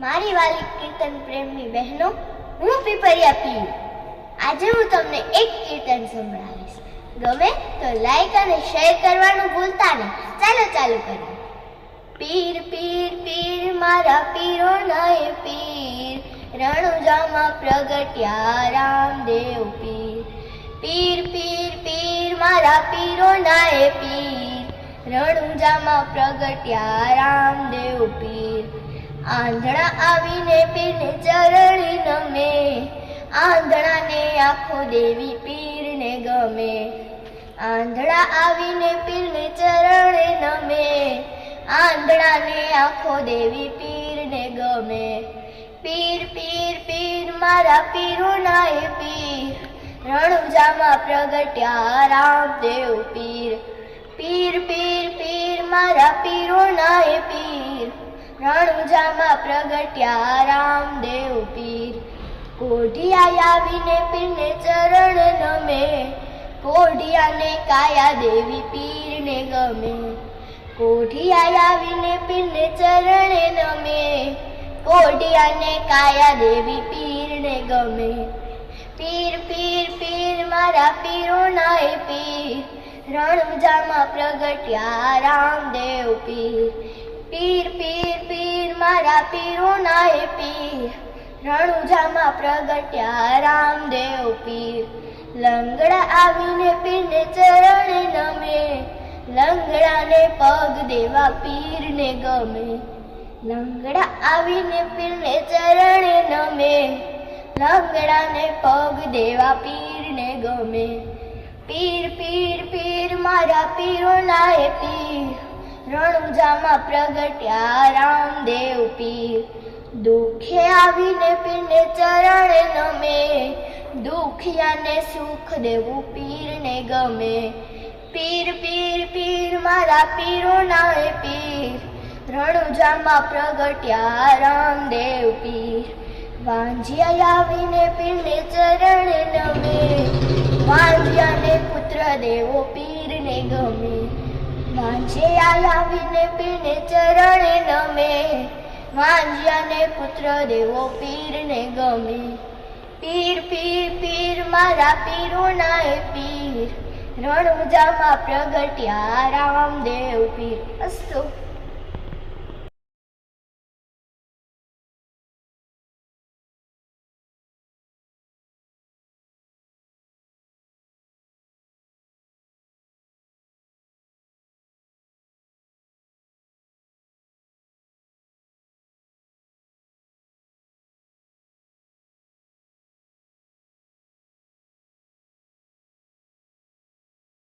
મારી વાલી કીર્તન પ્રેમની બહેનો, હું પીપરિયા પીર. આજે હું તમને એક કીર્તન સંભળાવીશ. ગમે તો લાઈક અને શેર કરવાનું ભૂલતા નહીં. ચાલો ચાલુ કરીએ. પીર પીર પીર મારા પીરોના એ પીર, રણુજામાં પ્રગટ્યા રામદેવ પીર. પીર પીર પીર મારા પીરોના એ પીર, રણુજામાં પ્રગટ્યા રામદેવ પીર. આંધળા આવીને પીરને ચરણી નમે, આંધળાને આંખો દેવી પીરને ગમે. આંધળા આવીને પીરને ચરણે નમે, આંધળાને આંખો દેવી પીરને ગમે. પીર પીર પીર મારા પીરોના એ પીર, રણુજામાં પ્રગટ્યા રામદેવ પીર. પીર પીર પીર મારા પીરોના એ પીર, રણુજામાં પ્રગટ્યા રામદેવ પીર. કોઢિયા આવીને પીરને ચરણ નમે, કોઢિયાને કાયા દેવી પીરને ગમે. કોઢિયા આવીને પીરને ચરણે નમે, કોઢિયાને કાયા દેવી પીરને ગમે. પીર પીર પીર મારા પીરોના એ પીર, રણુજામાં પ્રગટ્યા રામદેવ પીર. પીર પીર પીર મારા પીરોના એ પીર, રણુજામાં પ્રગટ્યા રામદેવ પીર. લંગડા આવીને પીરને ચરણે નમે, લંગડાને પગ દેવા પીરને ગમે. લંગડા આવીને પીરને ચરણે નમે, લંગડાને પગ દેવા પીરને ગમે. પીર પીર પીર મારા પીરોના એ પીર, રણુજામાં પ્રગટ્યા રામદેવ પીર. દુખે આવીને પીરને ચરણે નમે, દુખિયાને સુખ દેવું પીરને ગમે. પીર પીર પીર મારા પીરોના એ પીર, રણુજામાં પ્રગટ્યા રામદેવ પીર. વાંઝિયા આવીને પીરને ચરણે નમે, વાંઝિયાને પુત્ર દેવો પીરને ગમે. વાંઝિયા આવીને પીરને ચરણે નમે, વાંઝિયાને પુત્ર દેવો પીરને ગમે. પીર પીર પીર મારા પીરોના એ પીર, રણુજામાં પ્રગટ્યા રામદેવ પીર. અસ્તુ.